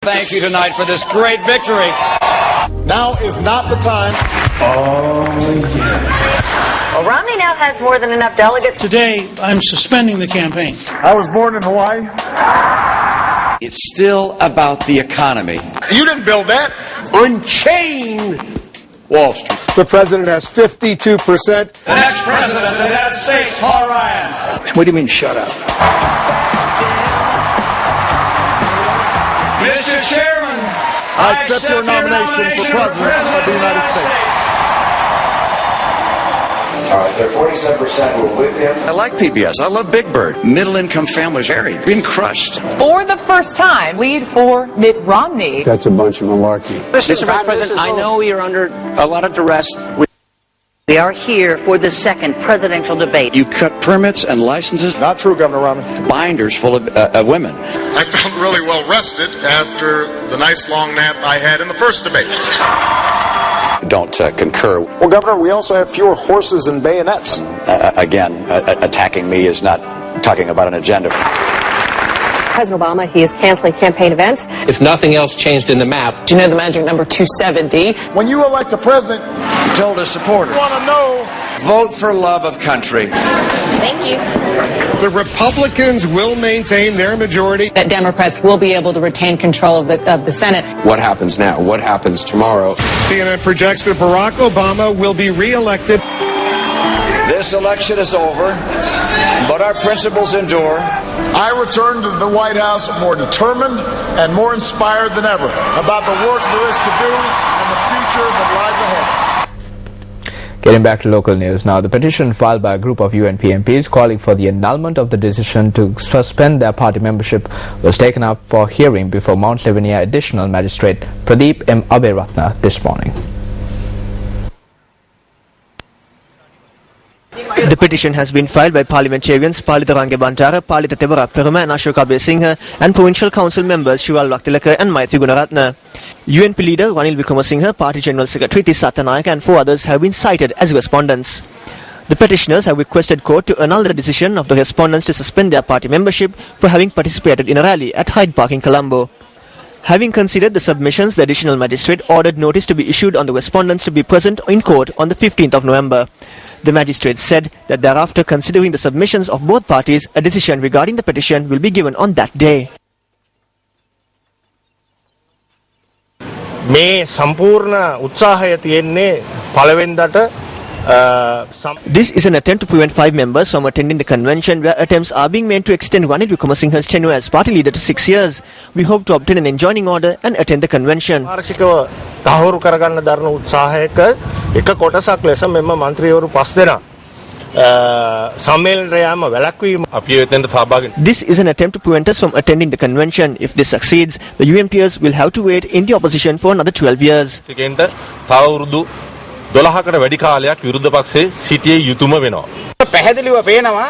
Thank you tonight for this great victory. Now is not the time. Oh, yeah. Well, Romney now has more than enough delegates. Today, I'm suspending the campaign. I was born in Hawaii. It's still about the economy. You didn't build that. Unchain Wall Street. The president has 52%. The next president of the United States, Paul Ryan. What do you mean, shut up? Mr. Chairman, I accept your nomination for president of the United States. All right, there 47% were with him. I like PBS. I love Big Bird. Middle-income families married, being crushed. For the first time, lead for Mitt Romney. That's a bunch of malarkey. Mr. Vice President, I know we are under a lot of duress. We are here for the second presidential debate. You cut permits and licenses. Not true, Governor Romney. Binders full of women. I felt really well rested after the nice long nap I had in the first debate. Don't concur. Well, Governor, we also have fewer horses and bayonets. Again, attacking me is not talking about an agenda. President Obama, he is canceling campaign events. If nothing else changed in the map, Do you know the magic number 270? When you elect a president, He told his supporters, you want to know. vote for love of country. Thank you. The Republicans will maintain their majority. That Democrats will be able to retain control of the Senate. What happens now? What happens tomorrow? CNN projects that Barack Obama will be reelected. This election is over, but our principles endure. I return to the White House more determined and more inspired than ever about the work there is to do and the future that lies ahead. Getting back to local news now, the petition filed by a group of UNP MPs calling for the annulment of the decision to suspend their party membership was taken up for hearing before Mount Lavinia Additional Magistrate Pradeep M. Aberatna this morning. The petition has been filed by parliamentarians Palita Range Bantara, Palita Tevara Peruma and Ashoka Besingha and provincial council members Shival Vaktilaka and Maitri Gunaratna. UNP leader Ranil Wickramasinghe, Party General Secretary Tisatha Nayak and 4 others have been cited as respondents. The petitioners have requested court to annul the decision of the respondents to suspend their party membership for having participated in a rally at Hyde Park in Colombo. Having considered the submissions, the additional magistrate ordered notice to be issued on the respondents to be present in court on the 15th of November. The magistrate said that thereafter, considering the submissions of both parties, a decision regarding the petition will be given on that day. මේ සම්පූර්ණ උත්සාහය තියෙන්නේ පළවෙනිදට This is an attempt to prevent 5 members from attending the convention, where attempts are being made to extend Ranil Wickramasinghe's tenure as party leader to 6 years. We hope to obtain an enjoining order and attend the convention. වාර්ෂිකව තහවුරු කරගන්න දරන උත්සාහයක එක කොටසක් ලෙස මෙම മന്ത്രിවරු 5 දෙනා සම්මේලනයට යාම වැළැක්වීම අපි එතෙන්ට සහභාගී. This is an attempt to prevent us from attending the convention. If this succeeds, the UMPers will have to wait in the opposition for another 12 years. ඒකෙන්ට තව වරුදු 12කට වැඩි කාලයක් විරුද්ධ පක්ෂයේ සිටියේ යුතුයම වෙනවා. පැහැදිලිව පේනවා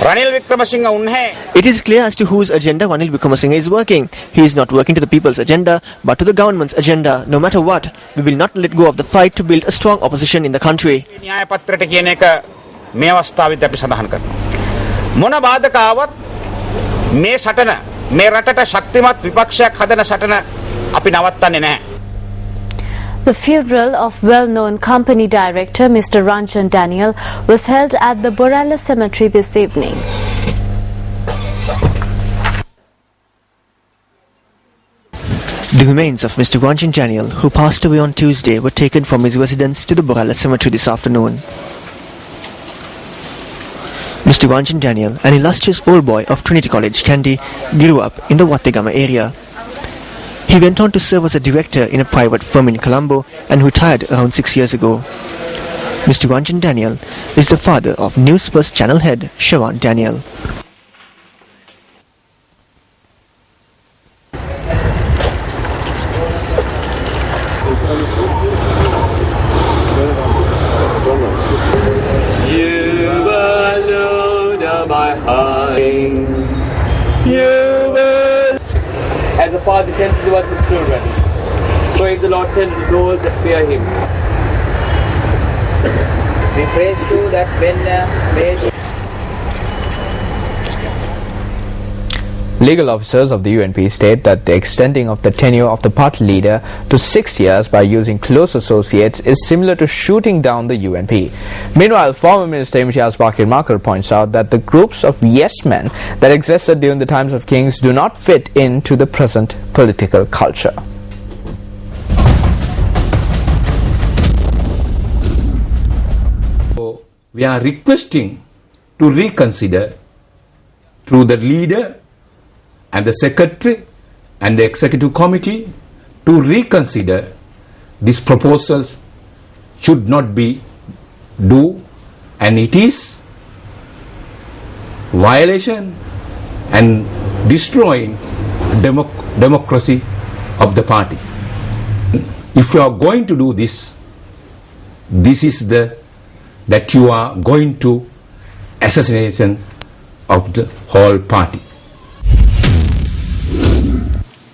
Ranil Wickremesinghe උන්හැ. It is clear as to whose agenda Ranil Wickramasinghe is working. He is not working to the people's agenda, but to the government's agenda. No matter what, we will not let go of the fight to build a strong opposition in the country. න්‍යාය පත්‍රයට කියන එක මේ අවස්ථාවේදී අපි සඳහන් කරනවා. මොන බාධක ආවත් මේ සටන මේ රටට ශක්තිමත් විපක්ෂයක් හදන සටන අපි නවත්තන්නේ නැහැ. The funeral of well-known company director Mr. Ranjan Daniel was held at the Borala Cemetery this evening. The remains of Mr. Ranjan Daniel, who passed away on Tuesday, were taken from his residence to the Borala Cemetery this afternoon. Mr. Ranjan Daniel, an illustrious old boy of Trinity College, Kandy, grew up in the Wattegama area. He went on to serve as a director in a private firm in Colombo and retired around 6 years ago. Mr. Ranjan Daniel is the father of News First channel head Shawan Daniel. As a father tends to do us his children, so if the Lord tends to those that fear him. We praise you that when Legal officers of the UNP state that the extending of the tenure of the party leader to 6 years by using close associates is similar to shooting down the UNP. Meanwhile, former Minister Imtiaz Bakir Makar points out that the groups of yes men that existed during the times of kings do not fit into the present political culture. We are requesting to reconsider through the leader and the secretary and the executive committee to reconsider these proposals should not be do, and it is violation and destroying democracy of the party. If you are going to do this, this is that you are going to assassination of the whole party.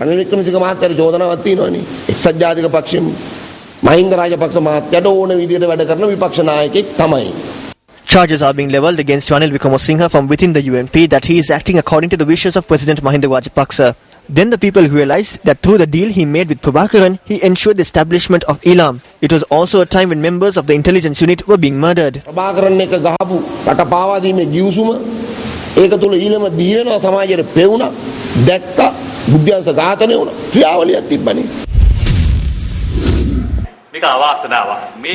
Ranil Wickremesinghe මහත්තයාට චෝදනාවක් තියෙනවනේ. එක්සත් ජාතික පක්ෂයෙන් මහින්ද රාජපක්ෂ මහත්තයාට ඕන විදියට වැඩ කරන විපක්ෂ නායකයෙක් තමයි. Charges are being levelled against Ranil Wickremesinghe from within the UNP that he is acting according to the wishes of President Mahinda Rajapaksa. Then the people realized that through the deal he made with Prabhakaran, he ensured the establishment of Elam. It was also a time when members of the intelligence unit were being murdered. Prabhakaran එක ගහපු රට පාවා දීමේ ගිවිසුම ඒක තුල ඊළම දීවෙනවා සමාජයට පෙවුණා දැක්කා බුද්ධාංශ ඝාතනය වුණා ක්‍රියාවලියක් තිබ්බනේ.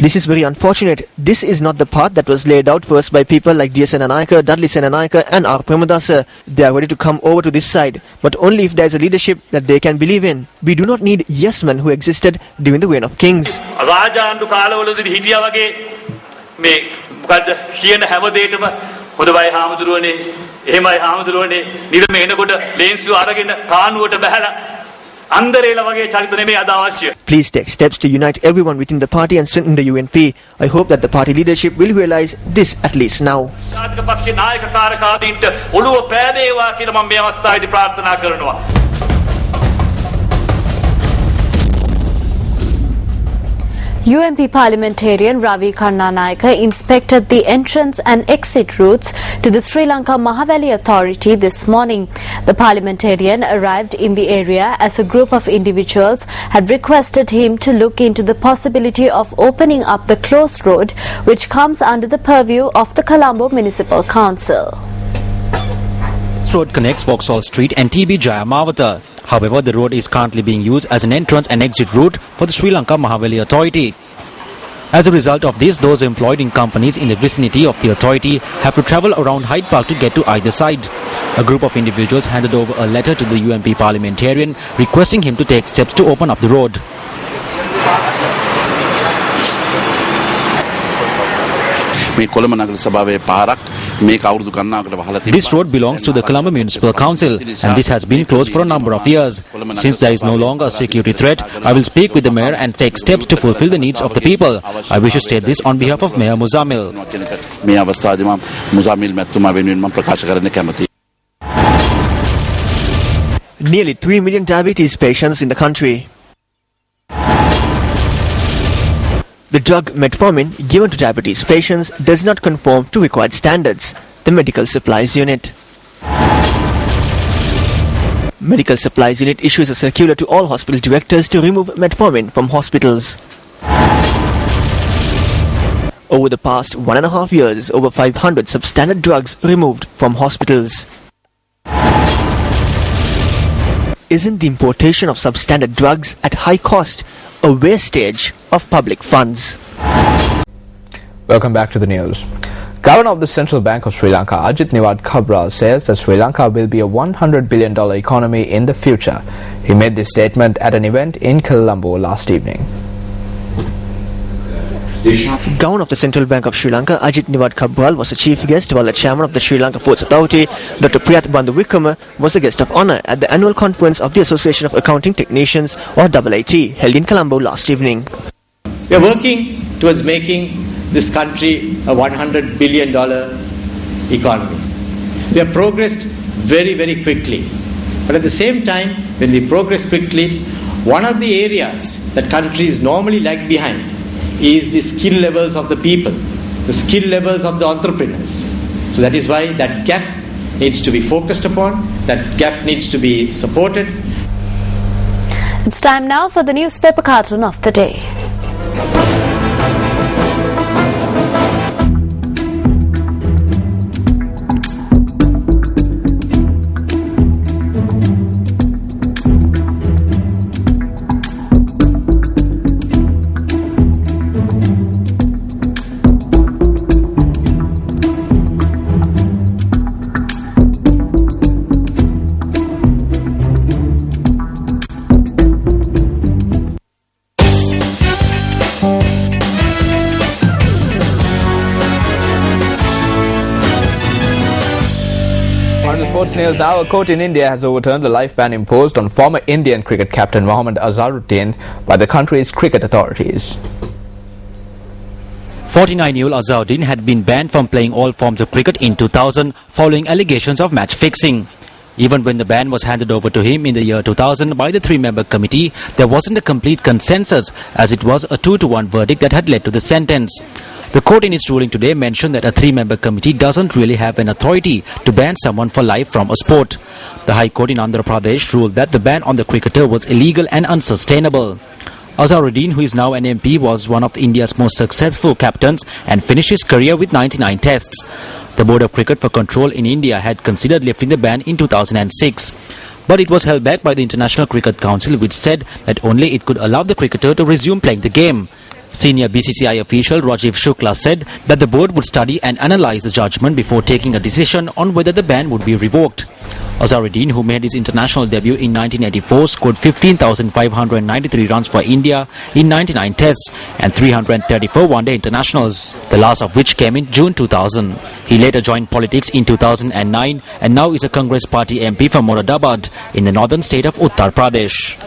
This is very unfortunate. This is not the path that was laid out first by people like D.S. Senanayake, Dudley Senanayake and R. Premadasa. They are ready to come over to this side, but only if there is a leadership that they can believe in. We do not need yes men who existed during the reign of kings. රාජාණ්ඩු කාලවලදී හිටියා වගේ මේ මොකද්ද කියන හැමදේටම හොඳයි හාමුදුරුවනේ එහෙමයි හාමුදුරුවනේ නිරම එනකොට ලේන්සු අරගෙන කානුවට බහැලා Please take steps to unite everyone within the party and strengthen the UNP. I hope that the party leadership will realize this at least now. UNP parliamentarian Ravi Karnanayake inspected the entrance and exit routes to the Sri Lanka Mahaweli Authority this morning. The parliamentarian arrived in the area as a group of individuals had requested him to look into the possibility of opening up the closed road which comes under the purview of the Colombo Municipal Council. This road connects Vauxhall Street and TB Jayamawata. However, the road is currently being used as an entrance and exit route for the Sri Lanka Mahaweli Authority. As a result of this, those employed in companies in the vicinity of the authority have to travel around Hyde Park to get to either side. A group of individuals handed over a letter to the UNP parliamentarian requesting him to take steps to open up the road. This road belongs to the Colombo Municipal Council and this has been closed for a number of years. Since there is no longer a security threat, I will speak with the mayor and take steps to fulfill the needs of the people. I wish to state this on behalf of Mayor Muzammil. Nearly 3 million diabetes patients in the country. The drug metformin given to diabetes patients does not conform to required standards. The Medical Supplies Unit. Medical Supplies Unit issues a circular to all hospital directors to remove metformin from hospitals. Over the past 1.5 years, over 500 substandard drugs removed from hospitals. Isn't the importation of substandard drugs at high cost a wastage of public funds? Welcome back to the news. Governor of the Central Bank of Sri Lanka, Ajit Niwad Cabral, says that Sri Lanka will be a $100 billion economy in the future. He made this statement at an event in Colombo last evening. Governor of the Central Bank of Sri Lanka, Ajit Niwad Cabral, was the chief guest, while the chairman of the Sri Lanka Ports Authority, Dr. Priyath Bandhu Wickrama, was the guest of honour at the annual conference of the Association of Accounting Technicians, or AAT, held in Colombo last evening. We are working towards making this country a $100 billion economy. We have progressed very, very quickly. But at the same time, when we progress quickly, one of the areas that countries normally lag behind is the skill levels of the people, the skill levels of the entrepreneurs. So that is why that gap needs to be focused upon. That gap needs to be supported. It's time now for the newspaper cartoon of the day. Sports news now. A court in India has overturned the life ban imposed on former Indian cricket captain Mohammad Azharuddin by the country's cricket authorities. 49-year-old Azharuddin had been banned from playing all forms of cricket in 2000 following allegations of match fixing. Even when the ban was handed over to him in the year 2000 by the three-member committee, there wasn't a complete consensus, as it was a 2-1 verdict that had led to the sentence. The court in its ruling today mentioned that a three-member committee doesn't really have an authority to ban someone for life from a sport. The High Court in Andhra Pradesh ruled that the ban on the cricketer was illegal and unsustainable. Azharuddin, who is now an MP, was one of India's most successful captains and finished his career with 99 tests. The Board of Cricket for Control in India had considered lifting the ban in 2006. But it was held back by the International Cricket Council, which said that only it could allow the cricketer to resume playing the game. Senior BCCI official Rajiv Shukla said that the board would study and analyze the judgment before taking a decision on whether the ban would be revoked. Azharuddin, who made his international debut in 1984, scored 15,593 runs for India in 99 tests and 334 one-day internationals, the last of which came in June 2000. He later joined politics in 2009 and now is a Congress Party MP from Moradabad in the northern state of Uttar Pradesh.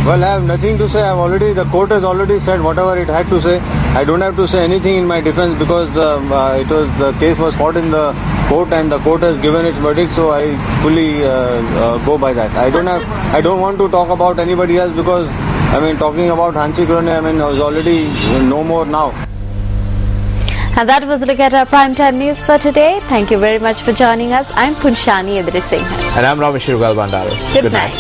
Well, I have nothing to say. The court has already said whatever it had to say. I don't have to say anything in my defense because the case was fought in the court and the court has given its verdict. So I fully go by that. I don't want to talk about anybody else because talking about Hansi Krone, is already no more now. And that was a look at our primetime news for today. Thank you very much for joining us. I'm Punshani Edrisinghe. And I'm Ramesh Rugal Bandara. Good night.